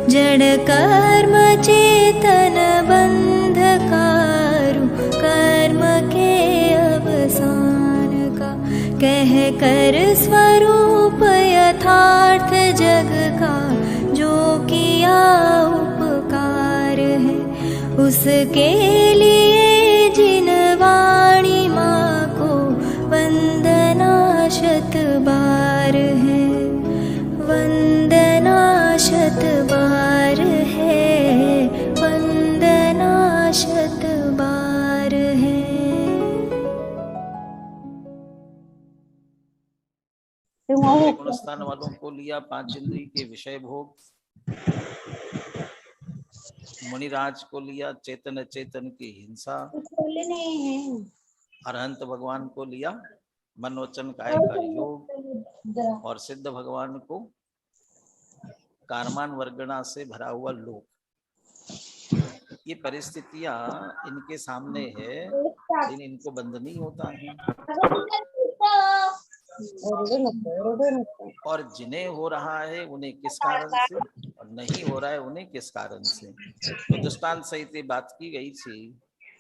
जड़ कर्म चेतन बंधकारु कर्म के अवसान का। कह कर स्वरूप यथार्थ जग का जो किया उपकार है, उसके लिए जिन वाणी माँ को वंदना शत बार है, वंदना शत बार है, वंदना शत बार है। गुणस्थान वालों को लिया 5 इंद्रिय के विषय भोग, मुनिराज को लिया चेतन चेतन की हिंसा, अरहंत भगवान को लिया मन वचन काय का योग, और सिद्ध भगवान को कारमान वर्गणा से भरा हुआ लोक। ये परिस्थितियां इनके सामने है, लेकिन इनको बंद नहीं होता है। और जिन्हें हो रहा है उन्हें किस कारण से, और नहीं हो रहा है उन्हें किस कारण से। तो दृष्टांत सहित बात की गई थी।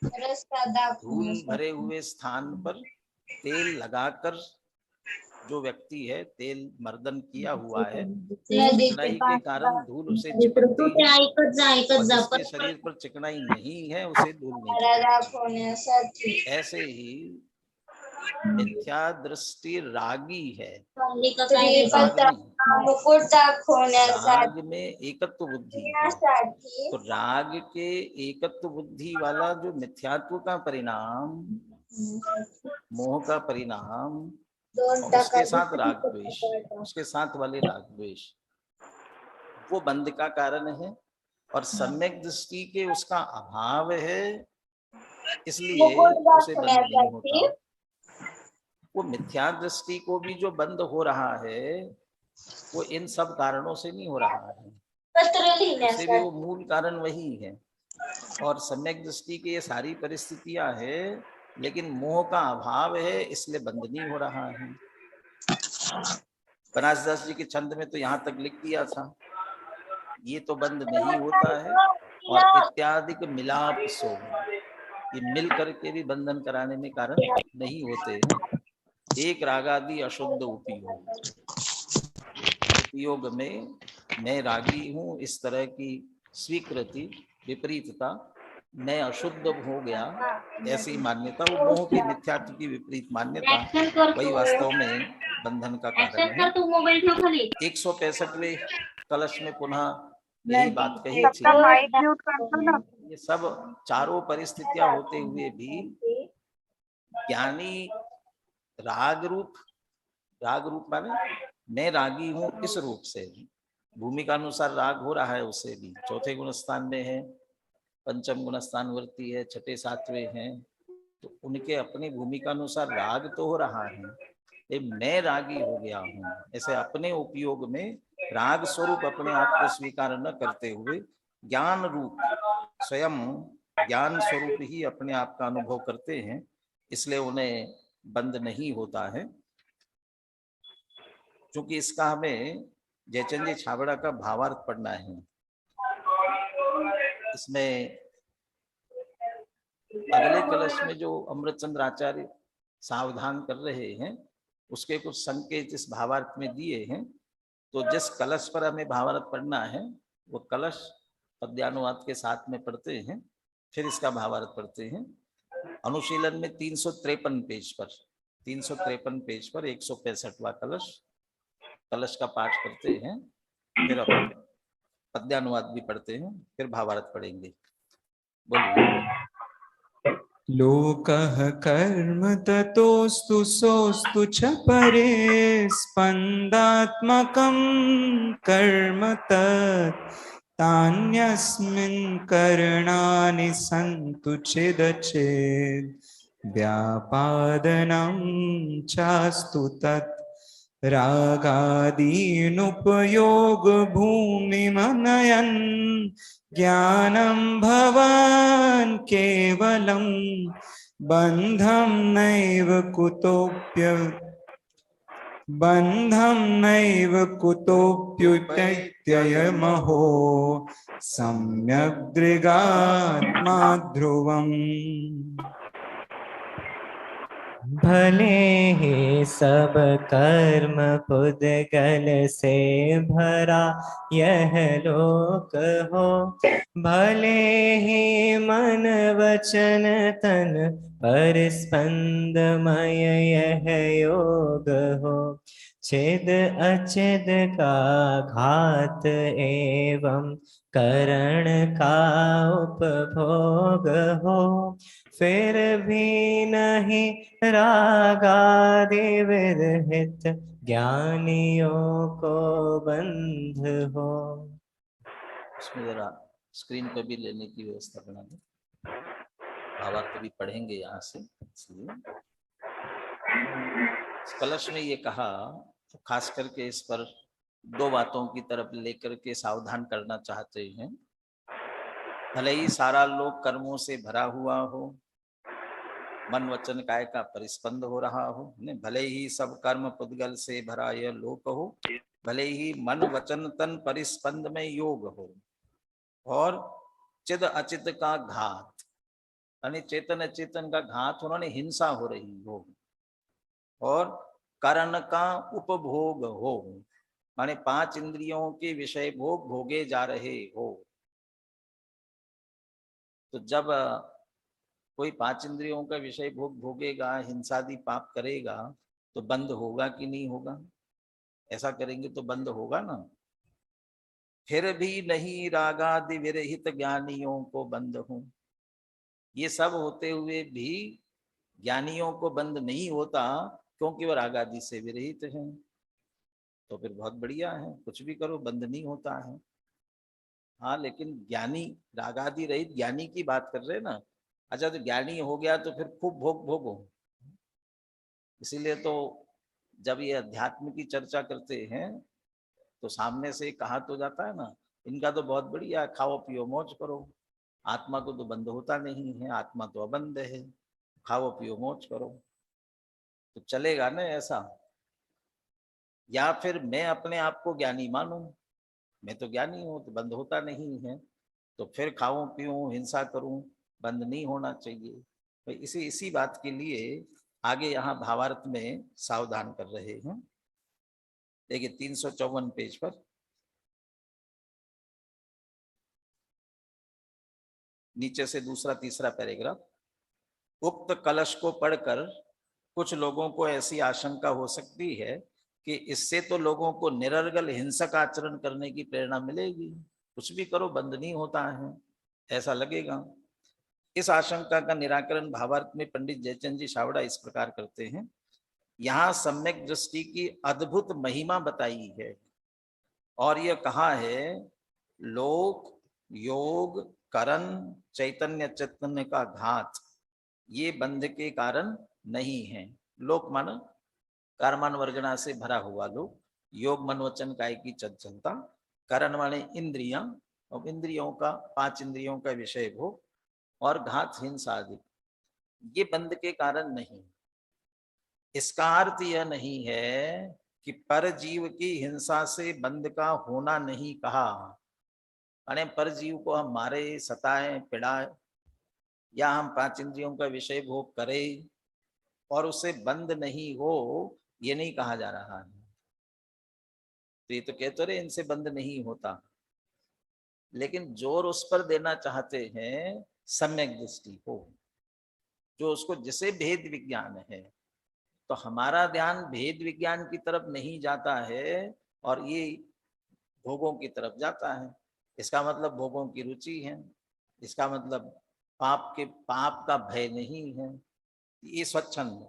धूल भरे हुए स्थान पर तेल लगाकर जो व्यक्ति है, तेल मर्दन किया हुआ है, चिकनाई के कारण धूल उसे चिपकती है, और जिसके शरीर पर चिकनाई नहीं है उसे धूल नहीं चिपकती। ऐसे ही मिथ्या दृष्टि रागी है, राग में एकत्व बुद्धि है। तो राग के एकत्व बुद्धि वाला जो मिथ्यात्व का परिणाम, मोह का परिणाम, उसके साथ राग द्वेष, उसके साथ वाले राग द्वेष, वो बंध का कारण है। और सम्यक दृष्टि के उसका अभाव है, इसलिए उसे बंध नहीं होता। वो मिथ्या दृष्टि को भी जो बंद हो रहा है, वो इन सब कारणों से नहीं हो रहा है, उसे भी वो मूल कारण वही है। और सम्यक दृष्टि की ये सारी परिस्थितियां है, लेकिन मोह का अभाव है, इसलिए बंद नहीं हो रहा है। बनारसदास जी के छंद में तो यहाँ तक लिख दिया था, ये तो बंद नहीं होता है। और इत्यादि मिलाप सो, ये मिल करके भी बंधन कराने में कारण नहीं होते हैं। एक रागादि अशुद्ध उपयोग, उपयोग में मैं रागी हूँ, इस तरह की स्वीकृति, विपरीतता, मैं अशुद्ध हो गया, ऐसी मान्यता, वो मोह की मिथ्यात्व की विपरीत मान्यता, वही वास्तव में बंधन का कारण है। 165वें कलश में पुनः यही बात कही थी। ये सब चारों परिस्थितियां होते हुए भी ज्ञानी राग रूप माने मैं रागी हूं इस रूप से, भूमिका अनुसार राग हो रहा है उसे भी। चौथे गुण स्थान में है, पंचम गुण स्थान वर्ती है, छठे सातवें हैं, तो उनके अपनी भूमिका अनुसार राग तो हो रहा है। मैं रागी हो गया हूं, ऐसे अपने उपयोग में राग स्वरूप अपने आप को स्वीकार न करते हुए ज्ञान रूप स्वयं ज्ञान स्वरूप ही अपने आप का अनुभव करते हैं, इसलिए उन्हें बंद नहीं होता है। क्योंकि इसका हमें जयचंद जी छाबड़ा का भावार्थ पढ़ना है। इसमें अगले कलश में जो अमृतचंद्र आचार्य सावधान कर रहे हैं, उसके कुछ संकेत इस भावार्थ में दिए हैं। तो जिस कलश पर हमें भावार्थ पढ़ना है, वो कलश पद्यानुवाद के साथ में पढ़ते हैं, फिर इसका भावार्थ पढ़ते हैं। अनुशीलन में 353 पेज पर 165वां कलश का पाठ करते हैं, फिर अपन पद्यानुवाद भी पढ़ते हैं, फिर भावार्थ पढ़ेंगे। बोलिए। लोकः कर्म ततोस्तु सोस्तु च परे, स्पन्दात्मकं कर्म तत् तान्यस्मिन् करणानि सन्तु चेदचेत्, व्यापादनं चास्तु तत् रागादीनुपयोग भूमिमनयन्, ज्ञानं भवान् केवलं बन्धं नैव कुतोऽप्य बन्धं नैव कुतोऽप्युपैत्ययमहो सम्यग् दृगात्मा ध्रुवम्। भले ही सब कर्म पुद्गल से भरा यह लोक हो, भले ही मन वचन तन पर स्पंदमय यह योग हो, छेद अछेद का घात एवं करण का उपभोग हो, फिर भी नहीं रागादि विरहित ज्ञानियों को बंध हो। इसमें जरा स्क्रीन पर भी लेने की व्यवस्था बना दो, भावार्थ भी पढ़ेंगे यहाँ से। इसलिए कलश में ये कहा तो खास करके इस पर दो बातों की तरफ लेकर के सावधान करना चाहते हैं। भले ही सारा लोक कर्मों से भरा हुआ हो, मन वचन काय का परिस्पंद हो रहा हो, भले ही सब कर्म पुद्गल से भरा यह लोक हो, भले ही मन वचन तन परिस्पंद में योग हो, और चिद अचित का घात यानी चेतन अचेतन का घात उन्होंने हिंसा हो रही हो, और करण का उपभोग हो माने पांच इंद्रियों के विषय भोग भोगे जा रहे हो। तो जब कोई पांच इंद्रियों का विषय भोग भोगेगा, हिंसादि पाप करेगा, तो बंद होगा कि नहीं होगा? ऐसा करेंगे तो बंद होगा ना। फिर भी नहीं रागादि विरहित ज्ञानियों को बंद हो, ये सब होते हुए भी ज्ञानियों को बंद नहीं होता क्योंकि वह रागादि से विरहित हैं। तो फिर बहुत बढ़िया है, कुछ भी करो बंद नहीं होता है। हाँ, लेकिन ज्ञानी रागादि रहित ज्ञानी की बात कर रहे हैं ना। अच्छा, तो ज्ञानी हो गया तो फिर खूब भोग भोगो। इसीलिए तो जब ये अध्यात्म की चर्चा करते हैं तो सामने से कहा तो जाता है ना, इनका तो बहुत बढ़िया, खाओ पियो मौज करो, आत्मा को तो बंद होता नहीं है, आत्मा तो अबंध है, खाओ पियो मौज करो। तो चलेगा ना ऐसा? या फिर मैं अपने आप को ज्ञानी मानूं, मैं तो ज्ञानी हूं, तो बंद होता नहीं है, तो फिर खाऊं पीऊं हिंसा करूं, बंद नहीं होना चाहिए। तो इसी बात के लिए आगे यहाँ भावार्थ में सावधान कर रहे हैं। देखिए 354 पेज पर नीचे से दूसरा तीसरा पैराग्राफ। उक्त कलश को पढ़कर कुछ लोगों को ऐसी आशंका हो सकती है कि इससे तो लोगों को निरर्गल हिंसक आचरण करने की प्रेरणा मिलेगी, कुछ भी करो बंद नहीं होता है, ऐसा लगेगा। इस आशंका का निराकरण भावार्थ में पंडित जयचंद जी छावड़ा इस प्रकार करते हैं। यहाँ सम्यक दृष्टि की अद्भुत महिमा बताई है और यह कहा है लोक योग करण चैतन्य चैतन्य का घात ये बंध के कारण नहीं है। लोक मन कर्मान वर्गणा से भरा हुआ लोक, योग मन वचन काय की चंचलता, करण माने इंद्रियां और इंद्रियों का पांच इंद्रियों का विषय भोग, और घात हिंसा आदि ये बंध के कारण नहीं। इसका अर्थ यह नहीं है कि पर जीव की हिंसा से बंध का होना नहीं कहा, अरे पर जीव को हम मारे सताएं पिड़ाएं या हम पांच इंद्रियों का विषय भोग करें और उससे बंद नहीं हो, ये नहीं कहा जा रहा है। तो ये तो कहते रहे इनसे बंद नहीं होता, लेकिन जोर उस पर देना चाहते हैं सम्यक दृष्टि को, जो उसको जिसे भेद विज्ञान है। तो हमारा ध्यान भेद विज्ञान की तरफ नहीं जाता है और ये भोगों की तरफ जाता है। इसका मतलब भोगों की रुचि है, इसका मतलब पाप का भय नहीं है, ये स्वच्छंद।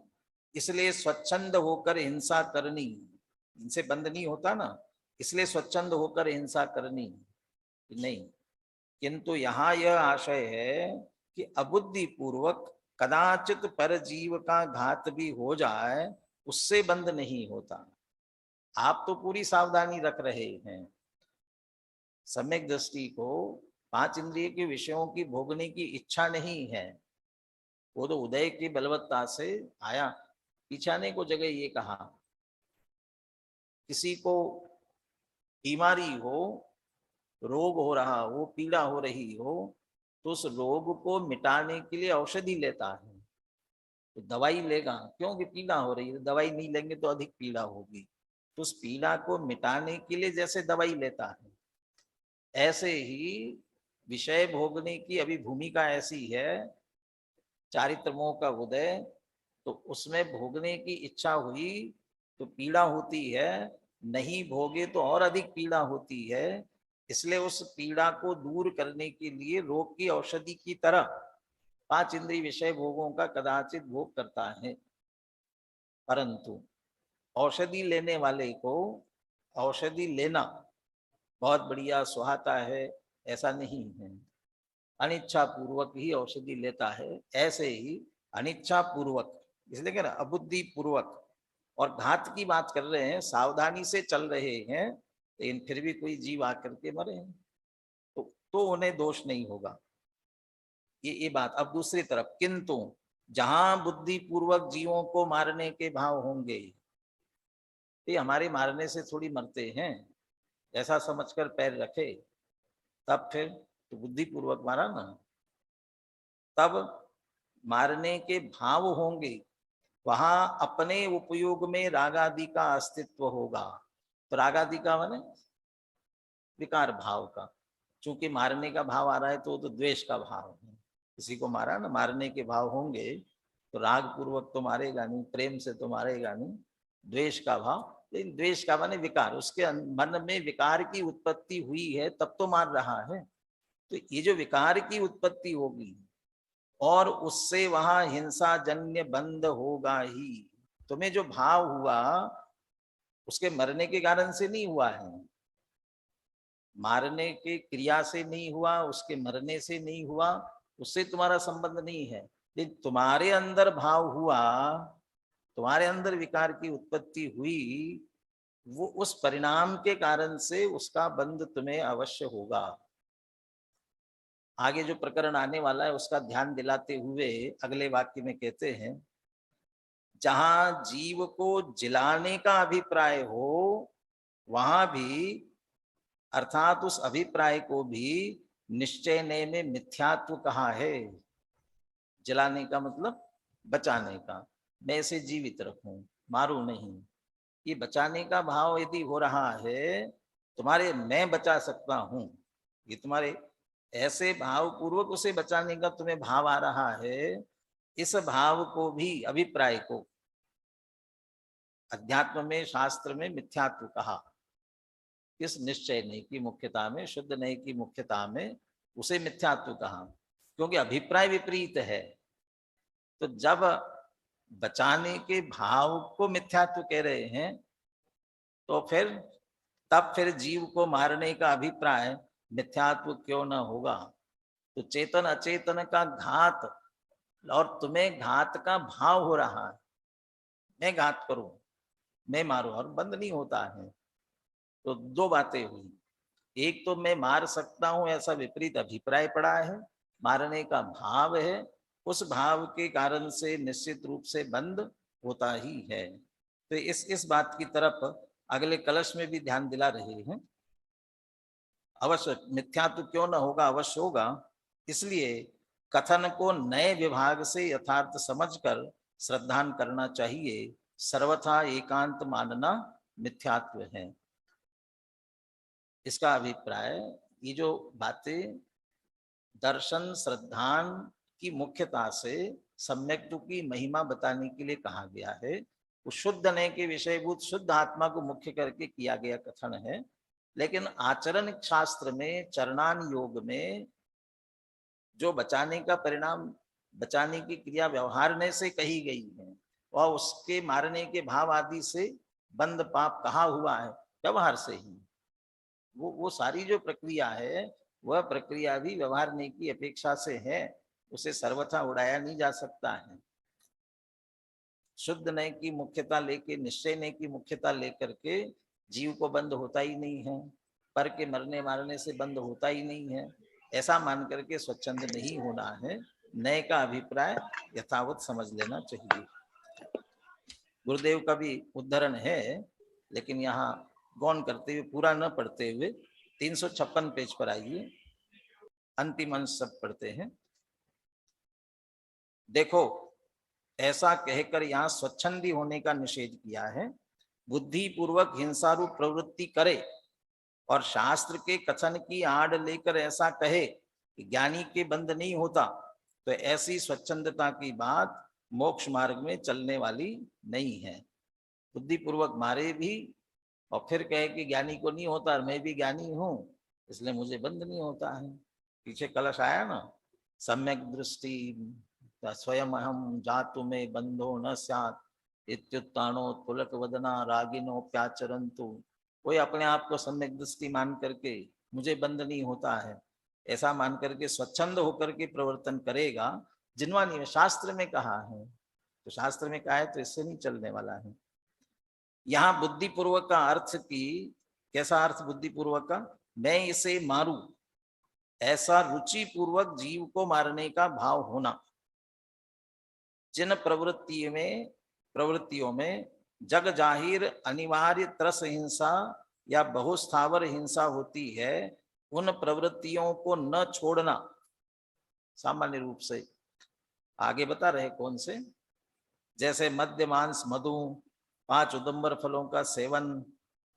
इसलिए स्वच्छंद होकर हिंसा करनी, इनसे बंद नहीं होता ना, इसलिए स्वच्छंद होकर हिंसा करनी नहीं। किंतु यहाँ यह आशय है कि अबुद्धि पूर्वक कदाचित पर जीव का घात भी हो जाए, उससे बंद नहीं होता। आप तो पूरी सावधानी रख रहे हैं, सम्यक दृष्टि को पांच इंद्रिय के विषयों की भोगने की इच्छा नहीं है, वो तो उदय की बलवत्ता से आया। पीछाने को जगह ये कहा किसी को बीमारी हो, रोग हो रहा हो, पीड़ा हो रही हो, तो उस रोग को मिटाने के लिए औषधि लेता है। तो दवाई लेगा क्योंकि पीड़ा हो रही है, दवाई नहीं लेंगे तो अधिक पीड़ा होगी। तो उस पीड़ा को मिटाने के लिए जैसे दवाई लेता है, ऐसे ही विषय भोगने की अभी भूमिका ऐसी है, चारित्र मोह का उदय, तो उसमें भोगने की इच्छा हुई तो पीड़ा होती है, नहीं भोगे तो और अधिक पीड़ा होती है। इसलिए उस पीड़ा को दूर करने के लिए रोग की औषधि की तरह 5 इंद्रिय विषय भोगों का कदाचित भोग करता है। परंतु औषधि लेने वाले को औषधि लेना बहुत बढ़िया सुहाता है, ऐसा नहीं है। अनिच्छा पूर्वक ही औषधि लेता है। ऐसे ही अनिच्छा पूर्वक, इसलिए कह रहे अबुद्धि पूर्वक, और घात की बात कर रहे हैं, सावधानी से चल रहे हैं, लेकिन फिर भी कोई जीव आकर के मरे तो उन्हें दोष नहीं होगा। ये बात। अब दूसरी तरफ, किंतु जहां बुद्धि पूर्वक जीवों को मारने के भाव होंगे, ये हमारे मारने से थोड़ी मरते हैं, ऐसा समझकर पैर रखे, तब फिर तो बुद्धि पूर्वक मारा ना। तब मारने के भाव होंगे, वहां अपने उपयोग में रागादि का अस्तित्व होगा। तो रागादि का माने विकार भाव का, चूंकि मारने का भाव आ रहा है तो द्वेष का भाव है। किसी को मारा ना, मारने के भाव होंगे तो राग पूर्वक तो मारेगा नहीं, प्रेम से तो मारेगा नहीं, द्वेष का भाव। लेकिन द्वेष का माने विकार, उसके मन में विकार की उत्पत्ति हुई है तब तो मार रहा है। तो ये जो विकार की उत्पत्ति होगी और उससे वहां हिंसा जन्य बंध होगा ही। तुम्हें जो भाव हुआ उसके मरने के कारण से नहीं हुआ है, मारने के क्रिया से नहीं हुआ, उसके मरने से नहीं हुआ, उससे तुम्हारा संबंध नहीं है। लेकिन तुम्हारे अंदर भाव हुआ, तुम्हारे अंदर विकार की उत्पत्ति हुई, वो उस परिणाम के कारण से उसका बंध तुम्हें अवश्य होगा। आगे जो प्रकरण आने वाला है उसका ध्यान दिलाते हुए अगले वाक्य में कहते हैं, जहां जीव को जिलाने का अभिप्राय हो, वहां भी अर्थात उस अभिप्राय को भी निश्चय में मिथ्यात्व कहा है। जलाने का मतलब बचाने का, मैं इसे जीवित रखूं, मारूं नहीं। ये बचाने का भाव यदि हो रहा है, तुम्हारे मैं बचा सकता हूं, ये तुम्हारे ऐसे भाव पूर्वक उसे बचाने का तुम्हें भाव आ रहा है, इस भाव को भी, अभिप्राय को अध्यात्म में, शास्त्र में मिथ्यात्व कहा। इस निश्चय नहीं की मुख्यता में, शुद्ध नहीं की मुख्यता में उसे मिथ्यात्व कहा, क्योंकि अभिप्राय विपरीत है। तो जब बचाने के भाव को मिथ्यात्व कह रहे हैं, तो फिर जीव को मारने का अभिप्राय मिथ्यात्व क्यों न होगा। तो चेतन अचेतन का घात, और तुम्हें घात का भाव हो रहा है, मैं घात करूं, मैं मारूं, और बंद नहीं होता है। तो दो बातें हुई, एक तो मैं मार सकता हूं ऐसा विपरीत अभिप्राय पड़ा है, मारने का भाव है, उस भाव के कारण से निश्चित रूप से बंद होता ही है। तो इस बात की तरफ अगले कलश में भी ध्यान दिला रहे हैं। अवश्य मिथ्यात्व क्यों न होगा, अवश्य होगा। इसलिए कथन को नए विभाग से यथार्थ समझकर श्रद्धान करना चाहिए। सर्वथा एकांत मानना मिथ्यात्व है, इसका अभिप्राय। ये जो बातें दर्शन श्रद्धान की मुख्यता से सम्यक्तु की महिमा बताने के लिए कहा गया है। वो शुद्ध ने के विषयभूत शुद्ध आत्मा को मुख्य करके किया गया कथन है। लेकिन आचरण शास्त्र में, चरणान योग में जो बचाने का परिणाम, बचाने की क्रिया व्यवहारने से कही गई है, और उसके मारने के भाव आदि से बंद पाप कहा हुआ है, व्यवहार से ही। वो सारी जो प्रक्रिया है, वह प्रक्रिया भी व्यवहारने की अपेक्षा से है, उसे सर्वथा उड़ाया नहीं जा सकता है। शुद्ध नय की मुख्यता लेके, निश्चय नय की मुख्यता लेकर के जीव को बंद होता ही नहीं है, पर के मरने मारने से बंद होता ही नहीं है, ऐसा मान करके स्वच्छंद नहीं होना है। नय का अभिप्राय यथावत समझ लेना चाहिए। गुरुदेव का भी उद्धरण है लेकिन यहाँ गौन करते हुए, पूरा न पढ़ते हुए 356 पेज पर आइए, अंतिम अंश सब पढ़ते हैं। देखो, ऐसा कहकर यहाँ स्वच्छंदी होने का निषेध किया है। बुद्धि पूर्वक हिंसारूप प्रवृत्ति करे और शास्त्र के कथन की आड़ लेकर ऐसा कहे कि ज्ञानी के बंध नहीं होता, तो ऐसी स्वच्छंदता की बात मोक्ष मार्ग में चलने वाली नहीं है। बुद्धि पूर्वक मारे भी और फिर कहे कि ज्ञानी को नहीं होता और मैं भी ज्ञानी हूं इसलिए मुझे बंध नहीं होता है। पीछे कलश आया ना, सम्यक दृष्टि स्वयं अहम जातु में बंधो न स्यात् इत्युत्तानो पुलक वदना रागिनो प्याचरंतु। कोई अपने आप को सम्यक दृष्टि मान करके मुझे बंध नहीं होता है ऐसा मान करके स्वच्छंद होकर के प्रवर्तन करेगा, जिनवा नहीं शास्त्र में कहा है, तो शास्त्र में कहा है तो इससे नहीं चलने वाला है। यहाँ बुद्धिपूर्वक का अर्थ की, कैसा अर्थ बुद्धिपूर्वक का? मैं इसे मारूं, ऐसा रुचि पूर्वक जीव को मारने का भाव होना। जिन प्रवृत्तियों में जग जाहिर अनिवार्य त्रस हिंसा या बहुस्थावर हिंसा होती है, उन प्रवृत्तियों को न छोड़ना। सामान्य रूप से आगे बता रहे कौन से, जैसे मद्य मांस मधु 5 उदंबर फलों का सेवन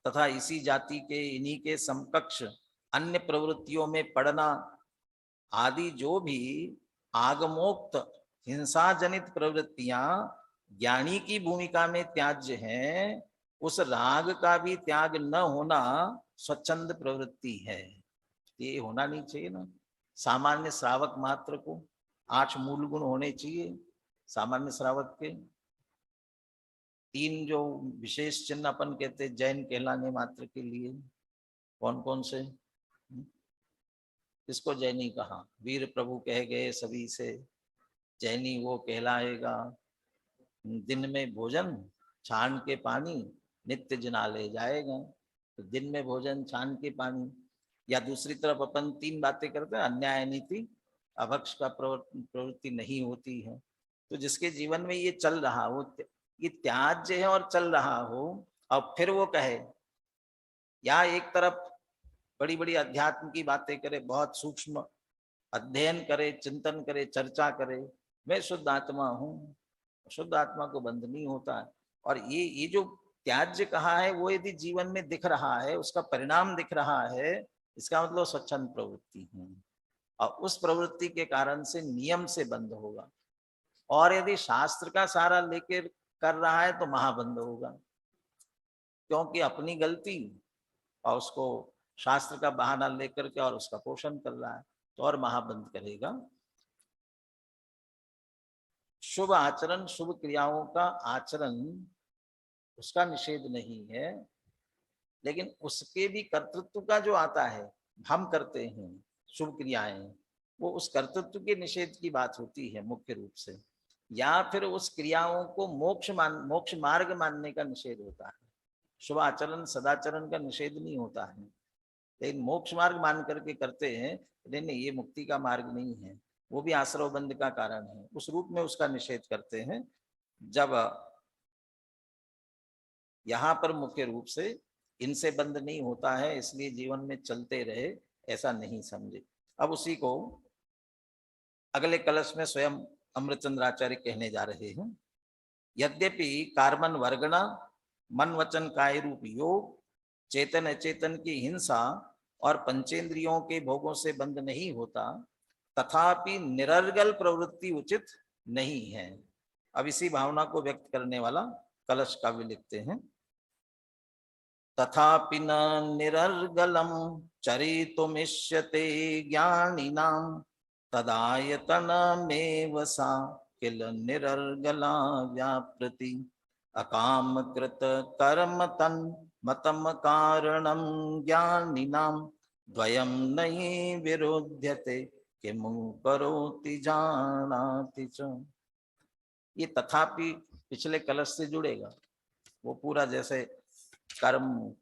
तथा इसी जाति के इन्हीं के समकक्ष अन्य प्रवृत्तियों में पड़ना आदि जो भी आगमोक्त हिंसा जनित प्रवृत्तियां ज्ञानी की भूमिका में त्याज्य हैं, उस राग का भी त्याग न होना स्वच्छंद प्रवृत्ति है। ये होना नहीं चाहिए ना। सामान्य श्रावक मात्र को 8 मूल गुण होने चाहिए सामान्य श्रावक के। 3 जो विशेष चिन्ह अपन कहते जैन कहलाने मात्र के लिए, कौन कौन से? किसको जैनी कहा? वीर प्रभु कह गए सभी से, जैनी वो कहलाएगा। दिन में भोजन छान के पानी नित्य जिनाले जाएगा। तो दिन में भोजन छान के पानी, या दूसरी तरफ अपन 3 बातें करते हैं, अन्याय नीति अभक्ष का प्रवृत्ति नहीं होती है। तो जिसके जीवन में ये चल रहा हो, ये त्याज्य है और चल रहा हो, और फिर वो कहे, या एक तरफ बड़ी बड़ी अध्यात्म की बातें करे, बहुत सूक्ष्म अध्ययन करे, चिंतन करे, चर्चा करे, मैं शुद्ध आत्मा हूँ, शुद्ध आत्मा को बंध नहीं होता है। और ये जो त्याज्य कहा है वो यदि जीवन में दिख रहा है, उसका परिणाम दिख रहा है, इसका मतलब स्वच्छंद प्रवृत्ति है, और उस प्रवृत्ति के कारण से नियम से बंध होगा। और यदि शास्त्र का सहारा लेकर कर रहा है तो महाबंध होगा, क्योंकि अपनी गलती और उसको शास्त्र का बहाना लेकर के और उसका पोषण कर रहा है, तो और महाबंध करेगा। शुभ आचरण, शुभ क्रियाओं का आचरण, उसका निषेध नहीं है, लेकिन उसके भी कर्तृत्व का जो आता है, हम करते हैं शुभ क्रियाएं, वो उस कर्तृत्व के निषेध की बात होती है मुख्य रूप से, या फिर उस क्रियाओं को मोक्ष मार्ग मानने का निषेध होता है। शुभ आचरण सदाचरण का निषेध नहीं होता है, लेकिन मोक्ष मार्ग मान करके करते हैं, नहीं ये मुक्ति का मार्ग नहीं है, वो भी आश्रव बंध का कारण है, उस रूप में उसका निषेध करते हैं। जब यहाँ पर मुख्य रूप से इनसे बंध नहीं होता है इसलिए जीवन में चलते रहे, ऐसा नहीं समझे। अब उसी को अगले कलश में स्वयं अमृतचंद्र आचार्य कहने जा रहे हैं। यद्यपि कार्मन वर्गणा मन वचन काय रूप योग चेतन अचेतन की हिंसा और पंचेंद्रियों के भोगों से बंध नहीं होता, तथापि निरर्गल प्रवृत्ति उचित नहीं है। अब इसी भावना को व्यक्त करने वाला कलश काव्य लिखते हैं। तथापि न निरर्गलम चरितुमिष्यते ज्ञानिनां तदायतनमेव सा किल निरर्गला व्यापृति अकाम कृत कर्म तन मतम कारणम ज्ञानिनां द्वयम नहीं विरोध्यते किमु करोति जानाति च। ये तथापि पिछले कलश से जुड़ेगा, वो पूरा जैसे कर्म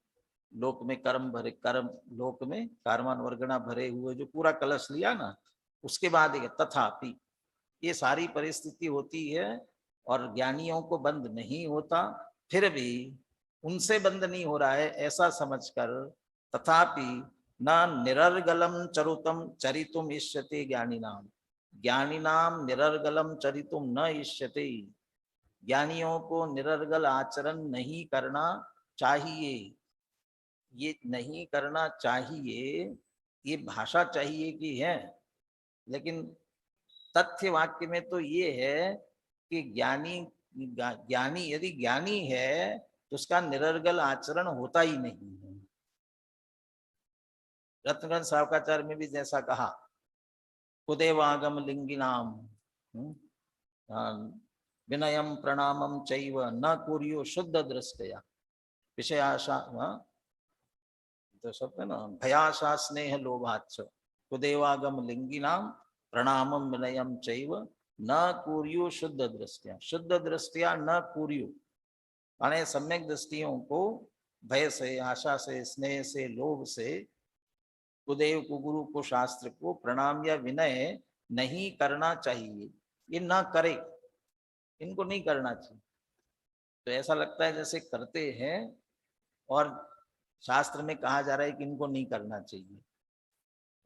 लोक में कर्म भरे, कर्म लोक में कार्मान वर्गणा भरे हुए जो पूरा कलश लिया ना, उसके बाद तथापि ये सारी परिस्थिति होती है और ज्ञानियों को बंध नहीं होता, फिर भी उनसे बंद नहीं हो रहा है ऐसा समझकर, तथापि न निरर्गलम चरुतम चरितुम इष्यते ज्ञानिनाम, ज्ञानिनाम निरर्गलम चरितुम न इष्यते। ज्ञानियों को निरर्गल आचरण नहीं करना चाहिए। ये नहीं करना चाहिए, ये भाषा चाहिए कि है, लेकिन तथ्य वाक्य में तो ये है कि ज्ञानी यदि ज्ञानी है तो उसका निरर्गल आचरण होता ही नहीं है। रत्नगंज सावकाचार्य में भी जैसा कहा, कुदेवागम लिंगिनाम विनयम प्रणामम चैव न कुर्यो शुद्ध दृष्टया विषयाशा, तो सब है ना, भयाशा स्नेह लोभाच्च कुदेवागम लिंगिनाम प्रणामम विनयम चैव न कुर्यो शुद्ध दृष्टिया। शुद्ध दृष्टिया न कुर्यो माने सम्यक दृष्टियों को भय से, आशा से, स्नेह से, लोभ से, कुदेव को, गुरु को, शास्त्र को प्रणाम या विनय नहीं करना चाहिए। ये न करे, इनको नहीं करना चाहिए। तो ऐसा लगता है जैसे करते हैं और शास्त्र में कहा जा रहा है कि इनको नहीं करना चाहिए।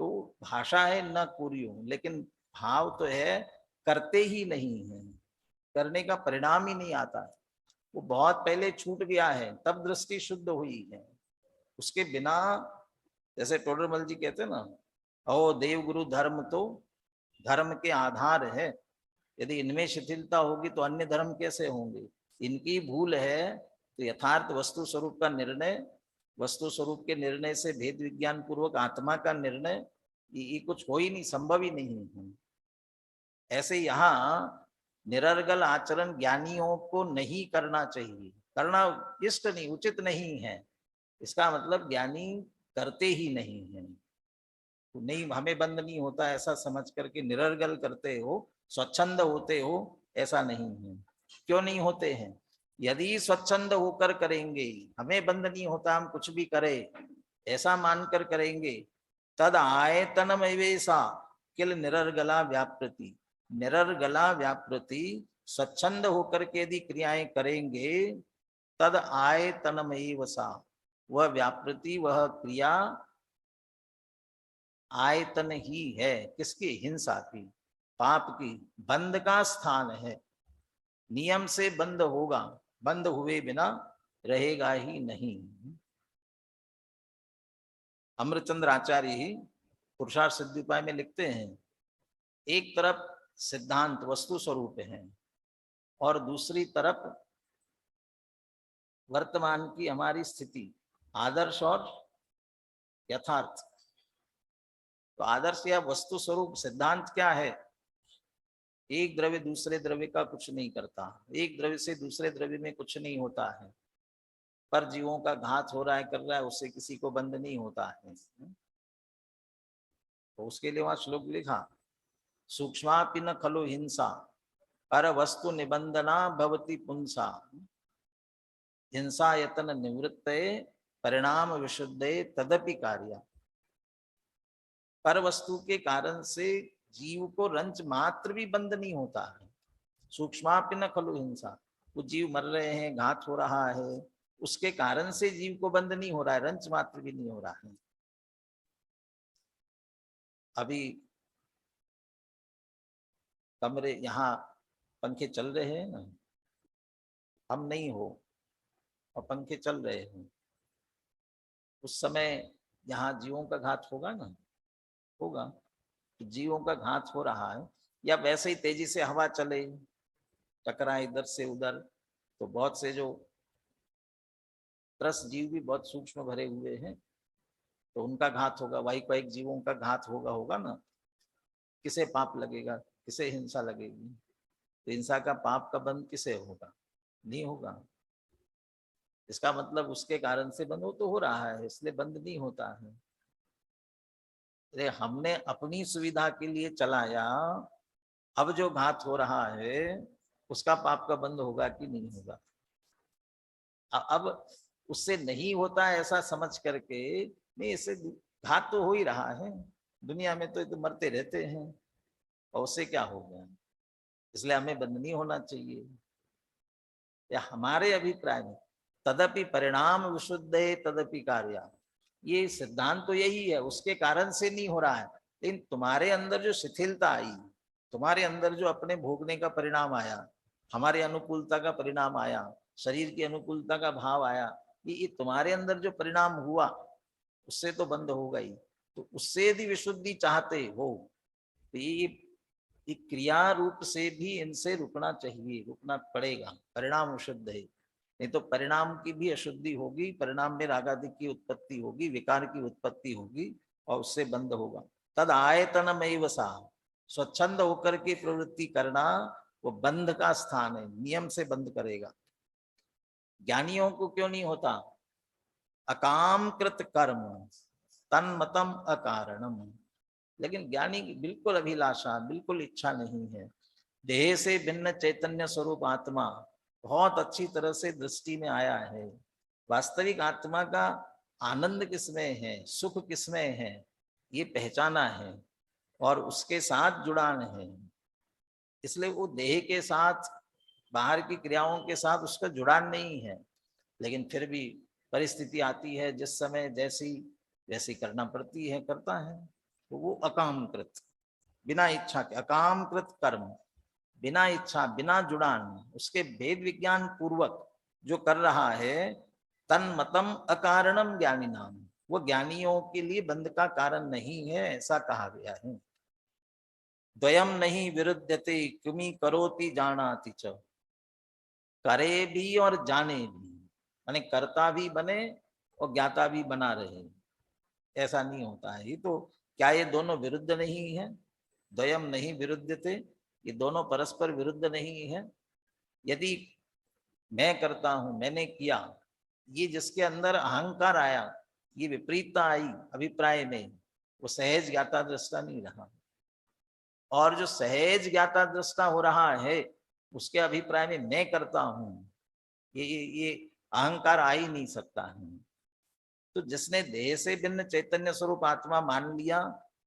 तो भाषा है न कुर्यो, लेकिन भाव तो है करते ही नहीं है, करने का परिणाम ही नहीं आता है। वो बहुत पहले छूट गया है, तब दृष्टि शुद्ध हुई है। उसके बिना, जैसे टोडरमल जी कहते हैं ना, ओ देव गुरु धर्म तो धर्म के आधार है, यदि इनमें शिथिलता होगी तो अन्य धर्म कैसे होंगे। इनकी भूल है तो यथार्थ वस्तु स्वरूप का निर्णय, वस्तु स्वरूप के निर्णय से भेद विज्ञान पूर्वक आत्मा का निर्णय, ये कुछ हो ही नहीं, संभव ही नहीं है। ऐसे यहाँ निरर्गल आचरण ज्ञानियों को नहीं करना चाहिए, करना इष्ट नहीं, उचित नहीं है। इसका मतलब ज्ञानी करते ही नहीं है। तो नहीं, हमें बंद नहीं होता ऐसा समझ करके निरर्गल करते हो, स्वच्छंद होते हो, ऐसा नहीं है। क्यों नहीं होते हैं? यदि स्वच्छंद होकर करेंगे, हमें बंद नहीं होता, हम कुछ भी करें ऐसा मानकर करेंगे, तद आयतनमेवेसा किल निरर्गला व्यापृति। निरर्गला व्यापृति, स्वच्छंद होकर के यदि क्रियाएं करेंगे, तद आयतनमेवसा, वह व्यापृति, वह क्रिया आयतन ही है। किसकी? हिंसा की, पाप की, बंद का स्थान है। नियम से बंद होगा, बंद हुए बिना रहेगा ही नहीं। अमृतचंद्र आचार्य ही पुरुषार्थ सिद्धि उपाय में लिखते हैं, एक तरफ सिद्धांत वस्तु स्वरूप है और दूसरी तरफ वर्तमान की हमारी स्थिति, आदर्श और यथार्थ। तो आदर्श या वस्तु स्वरूप सिद्धांत क्या है? एक द्रव्य दूसरे द्रव्य का कुछ नहीं करता, एक द्रव्य से दूसरे द्रव्य में कुछ नहीं होता है, पर जीवों का घात हो रहा है, कर रहा है, उससे किसी को बंद नहीं होता है। तो उसके लिए वहां श्लोक लिखा, सूक्ष्मापि न खलु हिंसा पर वस्तु निबंधना भवति पुंसा, हिंसा यतन निवृत्ते परिणाम विशुद्धे तदपि कार्य। पर वस्तु के कारण से जीव को रंच मात्र भी बंद नहीं होता है। सूक्ष्मापि न खलु हिंसा, वो जीव मर रहे हैं, घात हो रहा है, उसके कारण से जीव को बंद नहीं हो रहा है, रंच मात्र भी नहीं हो रहा है। अभी कमरे यहाँ पंखे चल रहे हैं ना, हम नहीं हो और पंखे चल रहे हैं, उस समय यहाँ जीवों का घात होगा ना, होगा। तो जीवों का घात हो रहा है, या वैसे ही तेजी से हवा चले, टकराए इधर से उधर, तो बहुत से जो त्रस्त जीव भी बहुत सूक्ष्म भरे हुए हैं, तो उनका घात होगा। वाहिक जीवों का घात होगा ना। किसे पाप लगेगा, किसे हिंसा लगेगी? तो हिंसा का, पाप का बंद किसे होगा? नहीं होगा। इसका मतलब उसके कारण से बंद हो तो हो रहा है, इसलिए बंद नहीं होता है। हमने अपनी सुविधा के लिए चलाया, अब जो घात हो रहा है उसका पाप का बंद होगा कि नहीं होगा? अब उससे नहीं होता है ऐसा समझ करके, नहीं, इससे घात तो हो ही रहा है, दुनिया में तो मरते रहते हैं, और उससे क्या होगा? इसलिए हमें बंद नहीं होना चाहिए। या हमारे अभिप्राय में तदपि परिणाम विशुद्ध है तदपि कार्य। ये सिद्धांत तो यही है, उसके कारण से नहीं हो रहा है। लेकिन तुम्हारे अंदर जो शिथिलता आई, तुम्हारे अंदर जो अपने भोगने का परिणाम आया, हमारे अनुकूलता का परिणाम आया, शरीर की अनुकूलता का भाव आया, ये तुम्हारे अंदर जो परिणाम हुआ उससे तो बंद होगा ही। तो उससे यदि विशुद्धि चाहते हो तो ये क्रिया रूप से भी इनसे रुकना चाहिए, रुकना पड़ेगा। परिणाम शुद्ध है, नहीं तो परिणाम की भी अशुद्धि होगी, परिणाम में रागादि की उत्पत्ति होगी, विकार की उत्पत्ति होगी और उससे बंद होगा। तद आयतनमेव सा, स्वच्छंद होकर के प्रवृत्ति करना वो बंध का स्थान है, नियम से बंद करेगा। ज्ञानियों को क्यों नहीं होता? अकाम कृत कर्म तन्मतम अकारणम। लेकिन ज्ञानी की बिल्कुल अभिलाषा, बिल्कुल इच्छा नहीं है। देह से भिन्न चैतन्य स्वरूप आत्मा बहुत अच्छी तरह से दृष्टि में आया है। वास्तविक आत्मा का आनंद किसमें है, सुख किसमें है, ये पहचाना है और उसके साथ जुड़ान है। इसलिए वो देह के साथ, बाहर की क्रियाओं के साथ उसका जुड़ान नहीं है। लेकिन फिर भी परिस्थिति आती है, जिस समय जैसी वैसी करना पड़ती है, करता है। तो वो अकामकृत, बिना इच्छा के अकामकृत कर्म, बिना इच्छा, बिना जुड़ान, उसके भेद विज्ञान पूर्वक जो कर रहा है, तन्मतम अकारणम ज्ञानी नाम, वो ज्ञानियों के लिए बंध का कारण नहीं है, ऐसा कहा गया है। द्वयम नहीं विरुद्धते किमी करोति जानाति च, करे भी और जाने भी, माने कर्ता भी बने और ज्ञाता भी बना रहे, ऐसा नहीं होता है। ये तो क्या ये दोनों विरुद्ध नहीं है? द्वयम नहीं विरुद्धते, ये दोनों परस्पर विरुद्ध नहीं है। यदि मैं करता हूं, मैंने किया, ये जिसके अंदर अहंकार आया, ये विपरीतता आई अभिप्राय में, वो सहज ज्ञाता दृष्टा नहीं रहा। और जो सहज ज्ञाता दृष्टा हो रहा है, उसके अभिप्राय में मैं करता हूं, ये अहंकार आ ही नहीं सकता है। तो जिसने देह से भिन्न चैतन्य स्वरूप आत्मा मान लिया,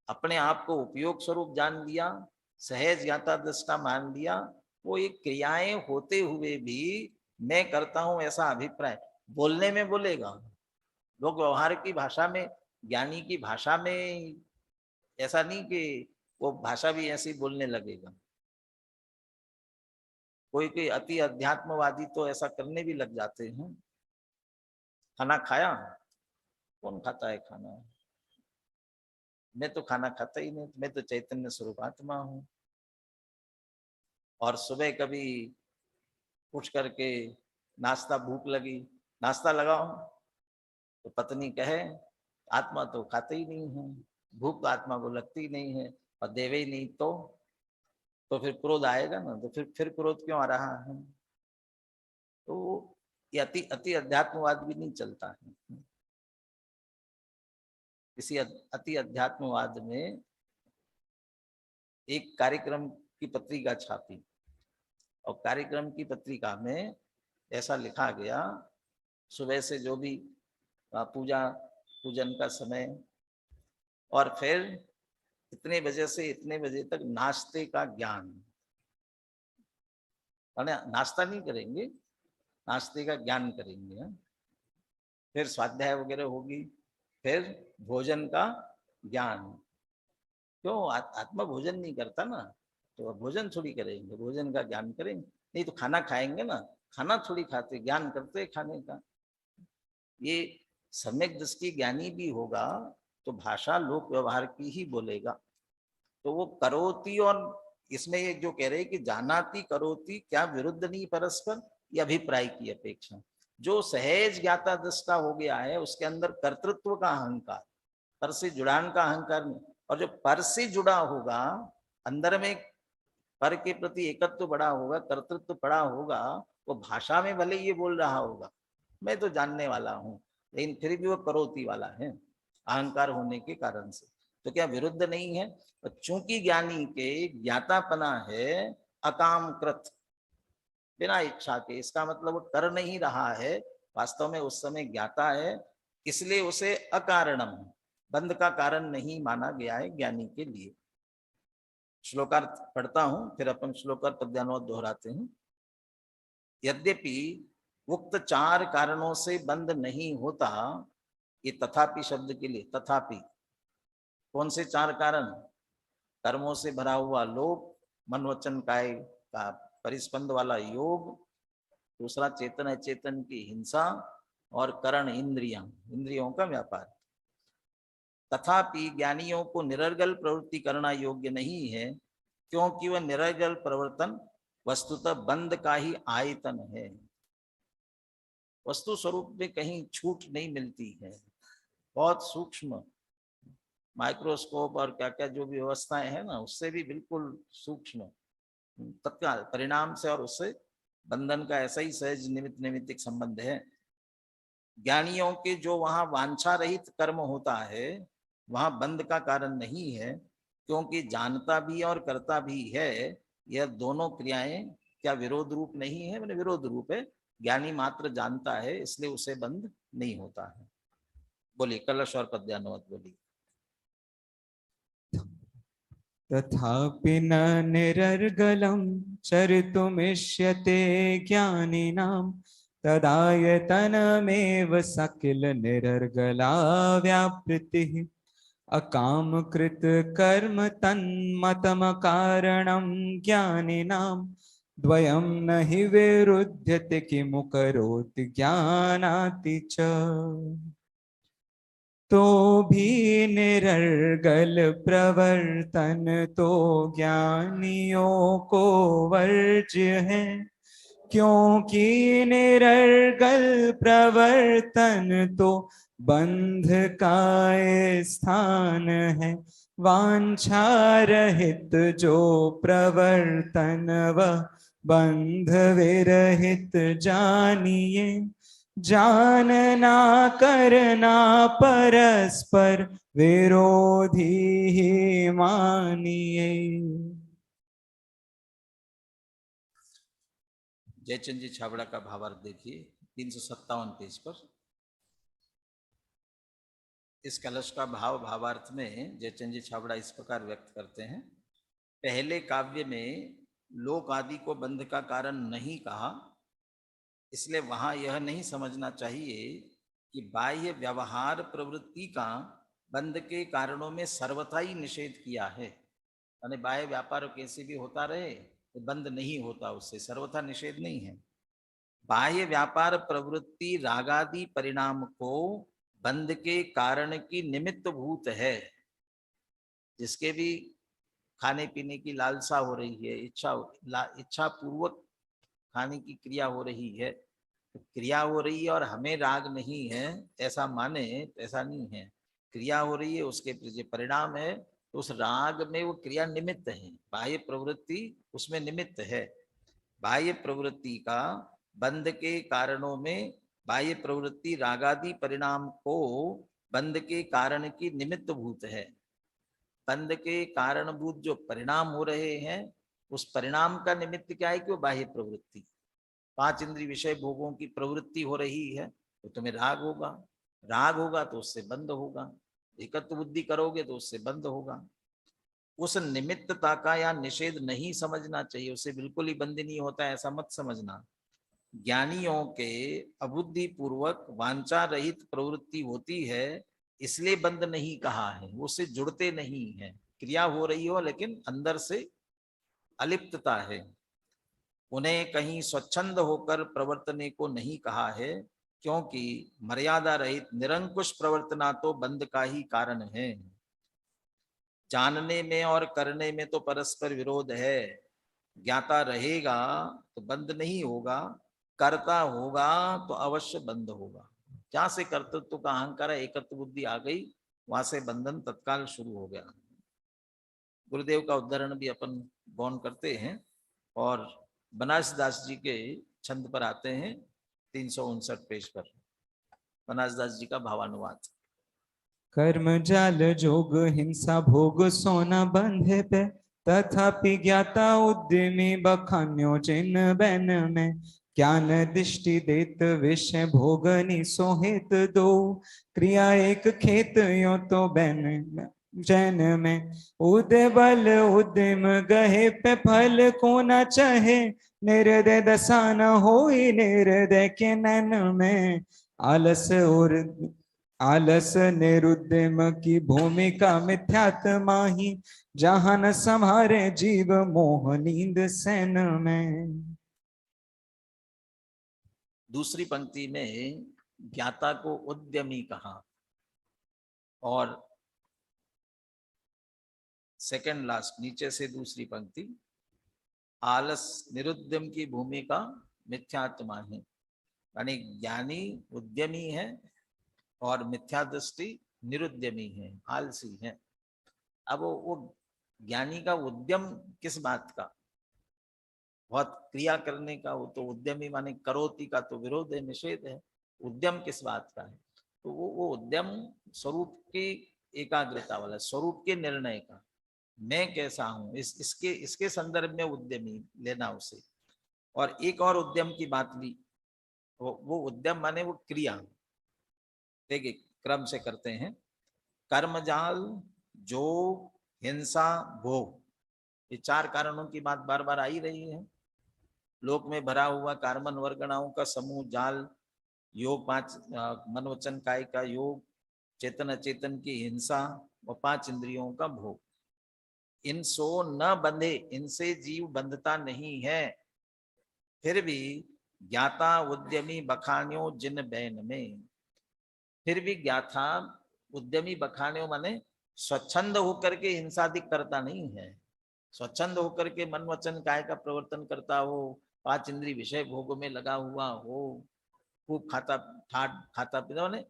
अपने आप को उपयोग स्वरूप जान लिया, सहज ज्ञाता दृष्टा मान लिया, वो ये क्रियाएं होते हुए भी मैं करता हूं ऐसा अभिप्राय बोलने में बोलेगा। लोग व्यवहार की भाषा में, ज्ञानी की भाषा में, ऐसा नहीं कि वो भाषा भी ऐसी बोलने लगेगा। कोई अति अध्यात्मवादी तो ऐसा करने भी लग जाते हैं। खाना खाया? कौन खाता है खाना? मैं तो खाना खाता ही नहीं, मैं तो चैतन्य स्वरूप आत्मा हूं। और सुबह कभी उठ करके नाश्ता, भूख लगी, नाश्ता लगाओ, तो पत्नी कहे आत्मा तो खाते ही नहीं है, भूख तो आत्मा को लगती नहीं है, और देवे ही नहीं तो फिर क्रोध आएगा ना। तो फिर क्रोध क्यों आ रहा है? तो ये अति अध्यात्मवाद भी नहीं चलता है। इसी अति अध्यात्मवाद में एक कार्यक्रम की पत्रिका छापी, और कार्यक्रम की पत्रिका में ऐसा लिखा गया, सुबह से जो भी पूजन का समय, और फिर इतने बजे से इतने बजे तक नाश्ते का ज्ञान, नाश्ता नहीं करेंगे, नाश्ते का ज्ञान करेंगे। फिर स्वाध्याय वगैरह होगी, फिर भोजन का ज्ञान। क्यों? आत्मा भोजन नहीं करता ना, तो भोजन थोड़ी करेंगे, भोजन का ज्ञान करेंगे। नहीं तो खाना खाएंगे ना, खाना थोड़ी खाते, ज्ञान करते खाने का। ये सम्यक दृष्टि ज्ञानी भी होगा तो भाषा लोक व्यवहार की ही बोलेगा। तो वो करोति, और इसमें ये जो कह रहे हैं कि जानाति करोति, क्या विरुद्ध नहीं परस्पर? ये अभिप्राय की अपेक्षा। जो सहज ज्ञाता दृष्टा हो गया है, उसके अंदर कर्तृत्व का अहंकार, पर से जुड़ान का अहंकार नहीं। और जो पर से जुड़ा होगा, अंदर में पर के प्रति एकत्व बड़ा होगा, कर्तृत्व बड़ा होगा, वो भाषा में भले ये बोल रहा होगा मैं तो जानने वाला हूँ, लेकिन फिर भी वो करोति वाला है अहंकार होने के कारण से। तो क्या विरुद्ध नहीं है? चूंकि ज्ञानी के ज्ञातापना है अकामकृत, बिना इच्छा के, इसका मतलब वो कर नहीं रहा है, वास्तव में उस समय ज्ञाता है, इसलिए उसे अकारणम, बंध का कारण नहीं माना गया है ज्ञानी के लिए। श्लोकार्थ पढ़ता हूं, फिर अपन श्लोकार्थ पद्यानुवाद दोहराते हैं। यद्यपि उक्त 4 कारणों से बंद नहीं होता। ये तथापि शब्द के लिए, तथापि कौन से 4 कारण? कर्मों से भरा हुआ लोभ, मन वचन काय का परिस्पंद वाला योग, दूसरा चेतन अचेतन की हिंसा, और करण इंद्रियों का व्यापार। तथापि ज्ञानियों को निरर्गल प्रवृत्ति करना योग्य नहीं है, क्योंकि वह निरर्गल प्रवर्तन वस्तुतः बंध का ही आयतन है। वस्तु स्वरूप में कहीं छूट नहीं मिलती है। बहुत सूक्ष्म माइक्रोस्कोप और क्या क्या जो भी व्यवस्थाएं हैं ना, उससे भी बिल्कुल सूक्ष्म तत्काल परिणाम से और उससे बंधन का ऐसा ही सहज निमित्तिक संबंध है। ज्ञानियों के जो वहां वांछा रहित कर्म होता है वहां बंध का कारण नहीं है, क्योंकि जानता भी और करता भी है। यह दोनों क्रियाएं क्या विरोध रूप नहीं है? मैंने विरोध रूप है। ज्ञानी मात्र जानता है, इसलिए उसे बंध नहीं होता है। बोलिए कलश और पद्यानुवाद बोलिए। तथापि न निरर्गलं चरितुमिष्यते ज्ञानिनां तदायतनमेव सकिल निरर्गला व्यापृतिः अकामकृत कर्म तन्मतम कारणं ज्ञानिनां द्वयं न हि विरुध्यते किमु करोति ज्ञानाति च। तो भी निरर्गल प्रवर्तन तो ज्ञानियों को वर्ज्य है, क्योंकि निरर्गल प्रवर्तन तो बंध का स्थान है। वांछा रहित जो प्रवर्तन वह बंध विरहित जानिए। जानना करना परस्पर विरोधी ही मानिए। जयचंद जी छाबड़ा का भावार्थ देखिए 357 पेज पर। इस कलश का भावार्थ में जयचंद जी छाबड़ा इस प्रकार व्यक्त करते हैं। पहले काव्य में लोक आदि को बंध का कारण नहीं कहा, इसलिए वहां यह नहीं समझना चाहिए कि बाह्य व्यवहार प्रवृत्ति का बंध के कारणों में सर्वथा ही निषेध किया है। यानी बाह्य व्यापार कैसे भी होता रहे तो बंध नहीं होता, उससे सर्वथा निषेध नहीं है। बाह्य व्यापार प्रवृत्ति रागादि परिणाम को बंध के कारण की निमित्त भूत है। जिसके भी खाने पीने की लालसा हो रही है, इच्छा पूर्वक खाने की क्रिया हो रही है, तो क्रिया हो रही है और हमें राग नहीं है ऐसा माने, ऐसा नहीं है। क्रिया हो रही है, उसके जो परिणाम है, तो उस राग में वो क्रिया निमित्त है। बाह्य प्रवृत्ति उसमें निमित्त है। बाह्य प्रवृत्ति का बंध के कारणों में बाह्य प्रवृत्ति रागादि परिणाम को बंध के कारण की निमित्त भूत है। बंध के कारणभूत जो परिणाम हो रहे हैं उस परिणाम का निमित्त क्या है कि वो बाह्य प्रवृत्ति। 5 इंद्रिय विषय भोगों की प्रवृत्ति हो रही है तो तुम्हें राग होगा, राग होगा तो उससे बंध होगा, एकत्व बुद्धि करोगे तो उससे बंध होगा। उस निमित्तता का या निषेध नहीं समझना चाहिए, उससे बिल्कुल ही बंध नहीं होता है ऐसा मत समझना। ज्ञानियों के अबुद्धि पूर्वक वांछा रहित प्रवृत्ति होती है, इसलिए बंध नहीं कहा है। वो उससे जुड़ते नहीं है, क्रिया हो रही हो लेकिन अंदर से अलिप्तता है। उन्हें कहीं स्वच्छंद होकर प्रवर्तने को नहीं कहा है, क्योंकि मर्यादा रहित निरंकुश प्रवर्तना तो बंध का ही कारण है। जानने में और करने में तो परस्पर विरोध है। ज्ञाता रहेगा तो बंध नहीं होगा, करता होगा तो अवश्य बंध होगा। जहां से कर्तृत्व का अहंकार एकत्व बुद्धि आ गई, वहां से बंधन तत्काल शुरू हो गया। गुरुदेव का उदाहरण भी अपन गौन करते हैं और बनारसदास जी के छंद पर आते हैं 359 पेज पर। बनारसदास जी का भावानुवाद। कर्म जाल जोग हिंसा भोग सोना बंधे पे, तथापि ज्ञाता उद्यमी बखान्यो जिन बैन में। ज्ञान दृष्टि देत विषय भोगनी सोहित दो, क्रिया एक खेत यो तो बैन जैन में। उदय बल उद्यम गहे पे फल को न चाहे, निर्दय दशा न होई निर्दय के नैन में। आलस निरुद्यम की भूमिका मिथ्यात्मा ही, जहां न संभारे जीव मोह नींद सैन में। दूसरी पंक्ति में ज्ञाता को उद्यमी कहा और सेकंड लास्ट नीचे से दूसरी पंक्ति आलस निरुद्यम की भूमिका मिथ्यात्मा है, यानी ज्ञानी उद्यमी है और मिथ्या दृष्टि निरुद्यमी है, आलसी है। अब वो ज्ञानी का उद्यम किस बात का, बहुत क्रिया करने का, वो तो उद्यमी माने करोति का तो विरोध है, निषेध है। उद्यम किस बात का है, तो वो उद्यम स्वरूप की एकाग्रता वाला, स्वरूप के निर्णय का, मैं कैसा हूं इसके संदर्भ में उद्यमी लेना उसे। और एक और उद्यम की बात ली, वो उद्यम माने वो क्रिया, देखिए क्रम से करते हैं। कर्मजाल, जोग, हिंसा, भोग, ये चार कारणों की बात बार बार आई रही है। लोक में भरा हुआ कार्बन वर्गणाओं का समूह जाल, योग 5 मन वचन काय का योग, चेतन अचेतन की हिंसा और 5 इंद्रियों का भोग। इन सो न बंधे, इनसे जीव बंधता नहीं है, फिर भी ज्ञाता उद्यमी बखान्यो जिन बैन में। फिर भी ज्ञाता उद्यमी बखान्यो माने स्वच्छंद होकर के हिंसादिक करता नहीं है, स्वच्छंद होकर के मन वचन काय का प्रवर्तन करता हो, 5 इंद्रिय विषय भोग में लगा हुआ हो, खूब खाता पीता माने